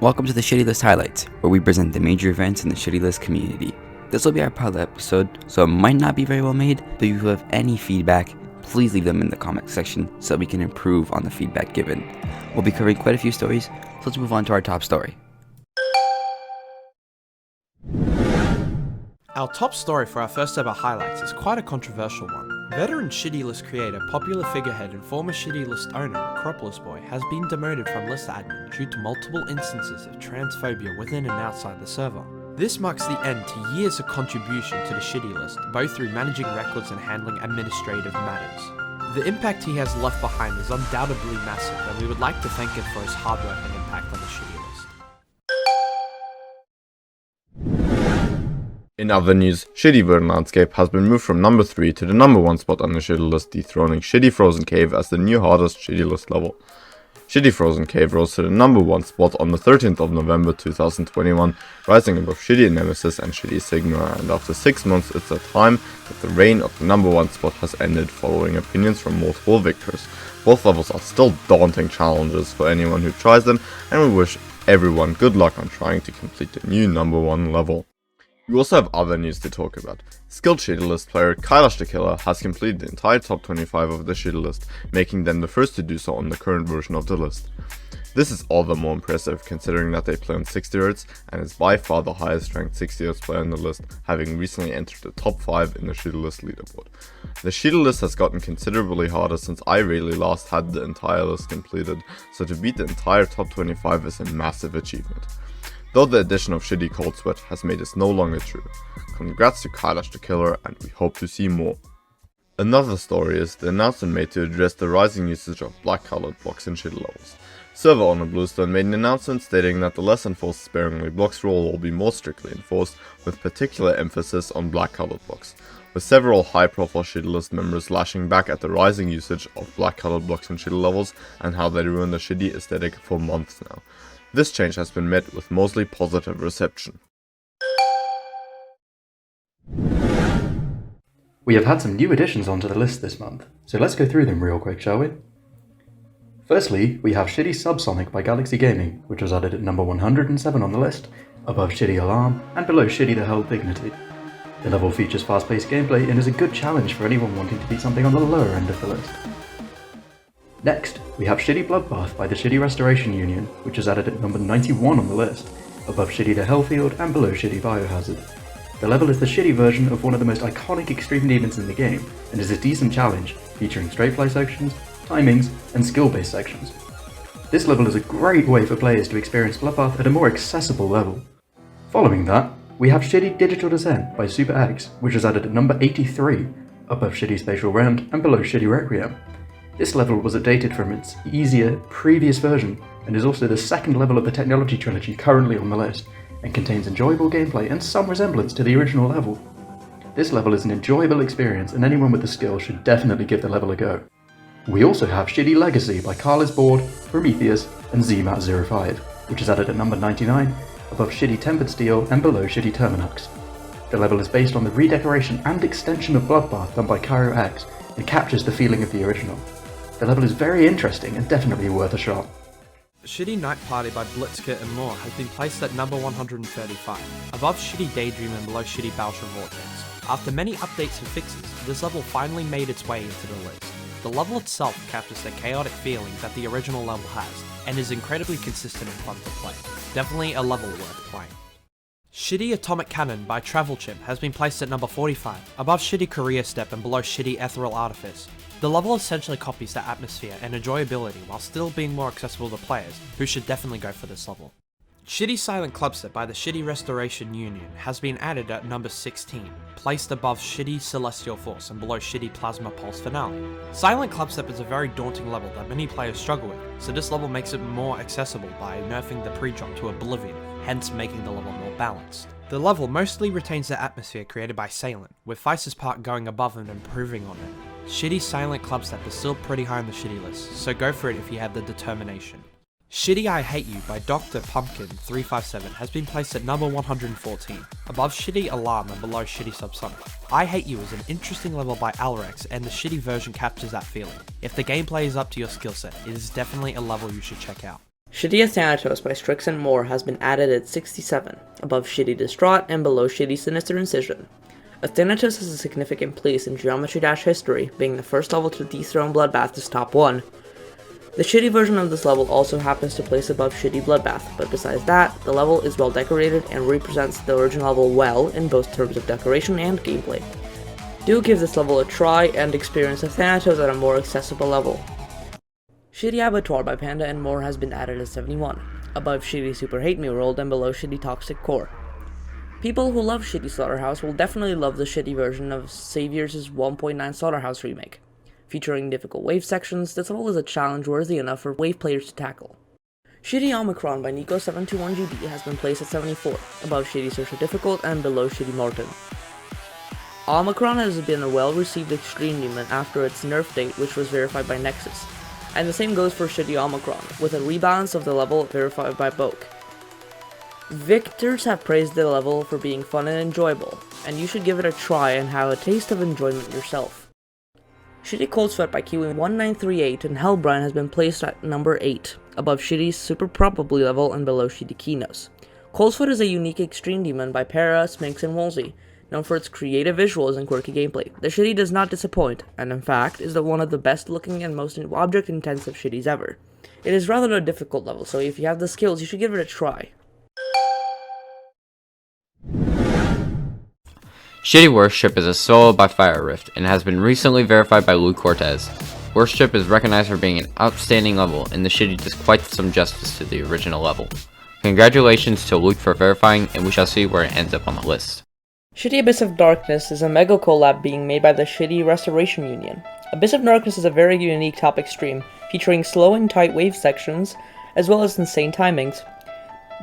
Welcome to the Shitty List Highlights, where we present the major events in the Shitty List community. This will be our pilot episode, so it might not be very well made, but if you have any feedback, please leave them in the comment section so we can improve on the feedback given. We'll be covering quite a few stories, so let's move on to our top story. Our top story for our first ever highlights is quite a controversial one. Veteran Shitty List creator, popular figurehead and former Shitty List owner, Acropolis Boy, has been demoted from list admin due to multiple instances of transphobia within and outside the server. This marks the end to years of contribution to the Shitty List, both through managing records and handling administrative matters. The impact he has left behind is undoubtedly massive, and we would like to thank him for his hard work and impact on the Shitty List. In other news, Shitty Verdant Landscape has been moved from number 3 to the number 1 spot on the Shitty List, dethroning Shitty Frozen Cave as the new hardest Shitty List level. Shitty Frozen Cave rose to the number 1 spot on the 13th of November 2021, rising above Shitty Nemesis and Shitty Sigma, and after 6 months it's a time that the reign of the number 1 spot has ended, following opinions from multiple victors. Both levels are still daunting challenges for anyone who tries them, and we wish everyone good luck on trying to complete the new number 1 level. We also have other news to talk about. Skilled Shitty List player Kylash the Killer has completed the entire top 25 of the Shitty List, making them the first to do so on the current version of the list. This is all the more impressive considering that they play on 60Hz and is by far the highest ranked 60Hz player on the list, having recently entered the top 5 in the Shitty List leaderboard. The Shitty List has gotten considerably harder since I really last had the entire list completed, so to beat the entire top 25 is a massive achievement. Though the addition of Shitty Cold Sweat has made this no longer true. Congrats to Kylash the Killer, and we hope to see more. Another story is the announcement made to address the rising usage of black colored blocks in Shitty levels. Server owner Bluestone made an announcement stating that the less enforced sparingly blocks rule will be more strictly enforced, with particular emphasis on black colored blocks, with several high profile Shitty List members lashing back at the rising usage of black colored blocks in Shitty levels and how they ruin the Shitty aesthetic for months now. This change has been met with mostly positive reception. We have had some new additions onto the list this month, so let's go through them real quick, shall we? Firstly, we have Shitty Subsonic by Galaxy Gaming, which was added at number 107 on the list, above Shitty Alarm and below Shitty the Hell Dignity. The level features fast-paced gameplay and is a good challenge for anyone wanting to beat something on the lower end of the list. Next, we have Shitty Bloodbath by the Shitty Restoration Union, which is added at number 91 on the list, above Shitty the Hellfield and below Shitty Biohazard. The level is the Shitty version of one of the most iconic extreme demons in the game, and is a decent challenge, featuring straight play sections, timings, and skill-based sections. This level is a great way for players to experience Bloodbath at a more accessible level. Following that, we have Shitty Digital Descent by Super X, which is added at number 83, above Shitty Spatial Round and below Shitty Requiem. This level was updated from its easier previous version and is also the second level of the Technology Trilogy currently on the list, and contains enjoyable gameplay and some resemblance to the original level. This level is an enjoyable experience and anyone with the skill should definitely give the level a go. We also have Shitty Legacy by Carla's Board, Prometheus and ZMAT05, which is added at number 99, above Shitty Tempered Steel and below Shitty Terminux. The level is based on the redecoration and extension of Bloodbath done by Cairo X and captures the feeling of the original. The level is very interesting and definitely worth a shot. Shitty Night Party by Blitzkit and more has been placed at number 135, above Shitty Daydream and below Shitty Boucher Vortex. After many updates and fixes, this level finally made its way into the list. The level itself captures the chaotic feeling that the original level has, and is incredibly consistent and fun to play. Definitely a level worth playing. Shitty Atomic Cannon by Travel Chimp has been placed at number 45, above Shitty Korea Step and below Shitty Ethereal Artifice. The level essentially copies the atmosphere and enjoyability while still being more accessible to players, who should definitely go for this level. Shitty Silent Clubstep by the Shitty Restoration Union has been added at number 16, placed above Shitty Celestial Force and below Shitty Plasma Pulse Finale. Silent Clubstep is a very daunting level that many players struggle with, so this level makes it more accessible by nerfing the pre-drop to Oblivion, hence making the level more balanced. The level mostly retains the atmosphere created by Salient, with Feis's part going above and improving on it. Shitty Silent Clubstep is still pretty high on the Shitty list, so go for it if you have the determination. Shitty I Hate You by Dr. Pumpkin 357 has been placed at number 114, above Shitty Alarm and below Shitty Subsonic. I Hate You is an interesting level by Alrex, and the Shitty version captures that feeling. If the gameplay is up to your skill set, it is definitely a level you should check out. Shitty Thanatos by Strix and Moore has been added at 67, above Shitty Distraught and below Shitty Sinister Incision. Thanatos has a significant place in Geometry Dash history, being the first level to dethrone Bloodbath's top 1. The shitty version of this level also happens to place above Shitty Bloodbath, but besides that, the level is well decorated and represents the original level well in both terms of decoration and gameplay. Do give this level a try and experience Thanatos at a more accessible level. Shitty Abattoir by Panda and Moore has been added at 71, above Shitty Super Hate Me World and below Shitty Toxic Core. People who love Shitty Slaughterhouse will definitely love the shitty version of Saviors' 1.9 Slaughterhouse remake. Featuring difficult wave sections, this level is a challenge worthy enough for wave players to tackle. Shitty Omicron by Nico721GB has been placed at 74, above Shitty Social Difficult and below Shitty Morton. Omicron has been a well-received Extreme Demon after its nerf date, which was verified by Nexus. And the same goes for Shitty Omicron, with a rebalance of the level verified by Boke. Victors have praised the level for being fun and enjoyable, and you should give it a try and have a taste of enjoyment yourself. Shitty Cold Sweat by Kiwi1938 and Hellbrine has been placed at number 8, above Shitty's Super Probably level and below Shitty Kinos. Cold Sweat is a unique Extreme Demon by Para, Sphinx, and Woolsey, known for its creative visuals and quirky gameplay. The shitty does not disappoint, and in fact, is one of the best looking and most object-intensive shitties ever. It is rather a difficult level, so if you have the skills, you should give it a try. Shitty Worship is a solo by Fire Rift, and has been recently verified by Lou Cortez. Worship is recognized for being an outstanding level, and the shitty does quite some justice to the original level. Congratulations to Luke for verifying, and we shall see where it ends up on the list. Shitty Abyss of Darkness is a mega collab being made by the Shitty Restoration Union. Abyss of Darkness is a very unique top extreme, featuring slow and tight wave sections, as well as insane timings.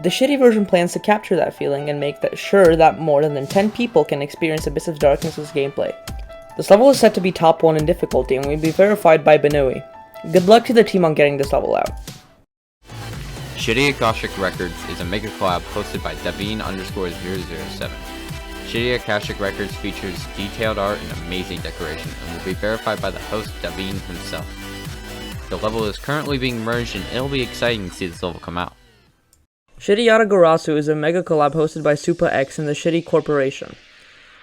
The Shitty version plans to capture that feeling and make sure that more than 10 people can experience Abyss of Darkness' gameplay. This level is set to be top 1 in difficulty and will be verified by Benui. Good luck to the team on getting this level out. Shitty Akashic Records is a mega collab hosted by Davine_007. Shitty Akashic Records features detailed art and amazing decoration, and will be verified by the host Davine himself. The level is currently being merged, and it'll be exciting to see this level come out. Shitty Yatagarasu is a mega collab hosted by Supa X and the Shitty Corporation.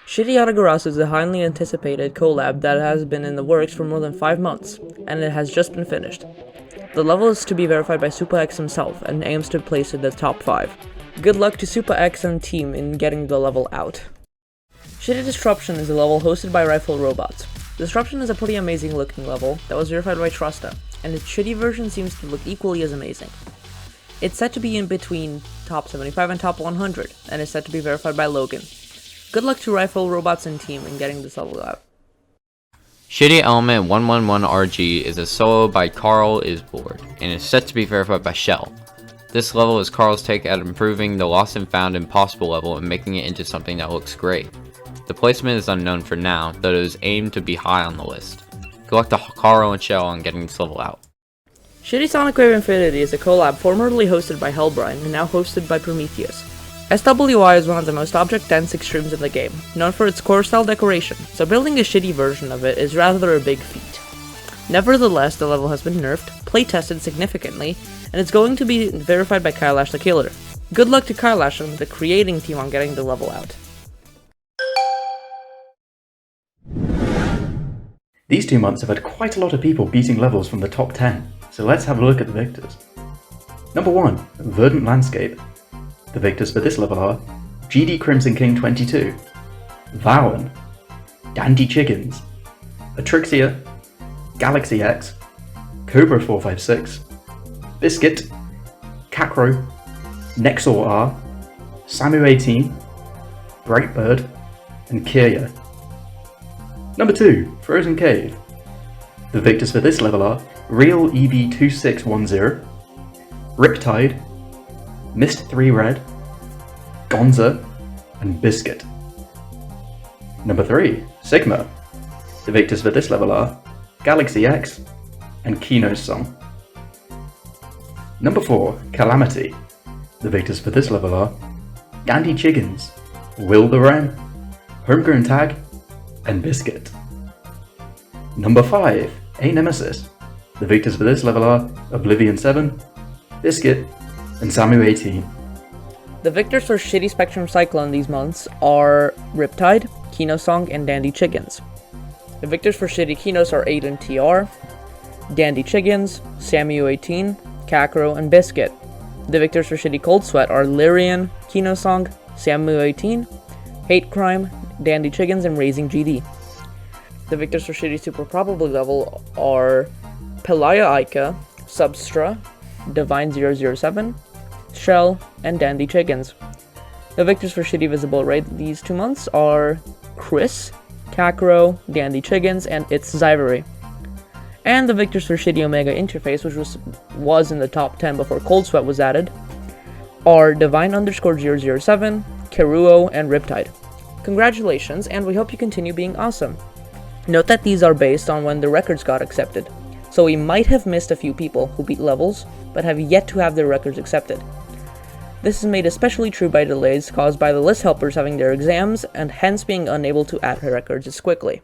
Shitty Yatagarasu is a highly anticipated collab that has been in the works for more than 5 months, and it has just been finished. The level is to be verified by Supa X himself, and aims to place it in the top 5. Good luck to Supa X and team in getting the level out. Shitty Disruption is a level hosted by Rifle Robots. Disruption is a pretty amazing looking level that was verified by Trusta, and its shitty version seems to look equally as amazing. It's set to be in between top 75 and top 100, and is set to be verified by Logan. Good luck to Rifle Robots and team in getting this level out. Shitty Element 111RG is a solo by Carl Is Bored, and is set to be verified by Shell. This level is Carl's take at improving the Lost and Found Impossible level and making it into something that looks great. The placement is unknown for now, though it is aimed to be high on the list. Good luck to Carl and Shell on getting this level out. Shitty Sonic Wave Infinity is a collab formerly hosted by Hellbrine and now hosted by Prometheus. SWI is one of the most object-dense extremes in the game, known for its core-style decoration, so building a shitty version of it is rather a big feat. Nevertheless, the level has been nerfed, playtested significantly, and it's going to be verified by Kylash the Killer. Good luck to Kylash and the creating team on getting the level out. These 2 months have had quite a lot of people beating levels from the top 10, so let's have a look at the victors. Number 1, Verdant Landscape. The victors for this level are GD Crimson King 22, Vowin, Dandy Chickens, Atrixia, Galaxy X, Cobra 456, Biscuit, Cacro, Nexor R, Samu 18, Brightbird, and Kirya. Number 2, Frozen Cave. The victors for this level are Real EB2610, Riptide, Mist 3 Red, Gonza, and Biscuit. Number 3, Sigma. The victors for this level are Galaxy X and Kino's Song. Number 4, Calamity. The victors for this level are Dandy Chickens, Will the Ram, Homegrown Tag, and Biscuit. Number 5, A Nemesis. The victors for this level are Oblivion 7, Biscuit, and Samu 18. The victors for Shitty Spectrum Cyclone these months are Riptide, Kinosong, and Dandy Chickens. The victors for Shitty Kinos are Aiden TR, Dandy Chickens, Samu18, Kakro, and Biscuit. The victors for Shitty Cold Sweat are Lyrian, Kinosong, Samu18, Hate Crime, Dandy Chickens, and Raising GD. The victors for Shitty Super Probably level are Pelaya Aika, Substra, Divine007, Shell, and Dandy Chickens. The victors for Shitty Visible Raid these 2 months are Chris, Kakro, Dandy Chickens, and It's Zyvery. And the victors for Shitty Omega Interface, which was in the top 10 before Cold Sweat was added, are Divine_007, Keruo, and Riptide. Congratulations, and we hope you continue being awesome. Note that these are based on when the records got accepted, so we might have missed a few people who beat levels, but have yet to have their records accepted. This is made especially true by delays caused by the list helpers having their exams, and hence being unable to add her records as quickly.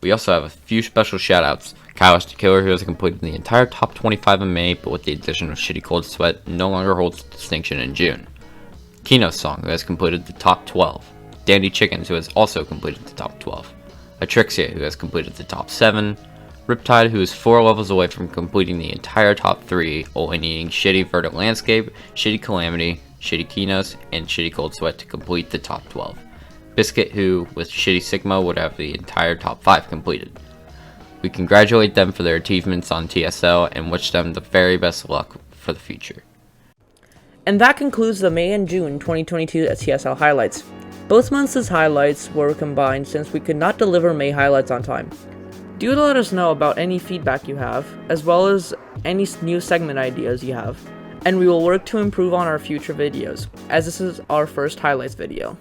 We also have a few special shoutouts. Kylash the Killer, who has completed the entire top 25 in May, but with the addition of Shitty Cold Sweat, no longer holds the distinction in June. Kino's Song, who has completed the top 12. Dandy Chickens, who has also completed the top 12. Atrixia, who has completed the top 7. Riptide, who is 4 levels away from completing the entire top 3, only needing Shitty Verdant Landscape, Shitty Calamity, Shitty Kinos, and Shitty Cold Sweat to complete the top 12. Biscuit, who, with Shitty Sigma, would have the entire top 5 completed. We congratulate them for their achievements on TSL and wish them the very best luck for the future. And that concludes the May and June 2022 TSL highlights. Both months' highlights were combined since we could not deliver May highlights on time. Do let us know about any feedback you have, as well as any new segment ideas you have, and we will work to improve on our future videos, as this is our first highlights video.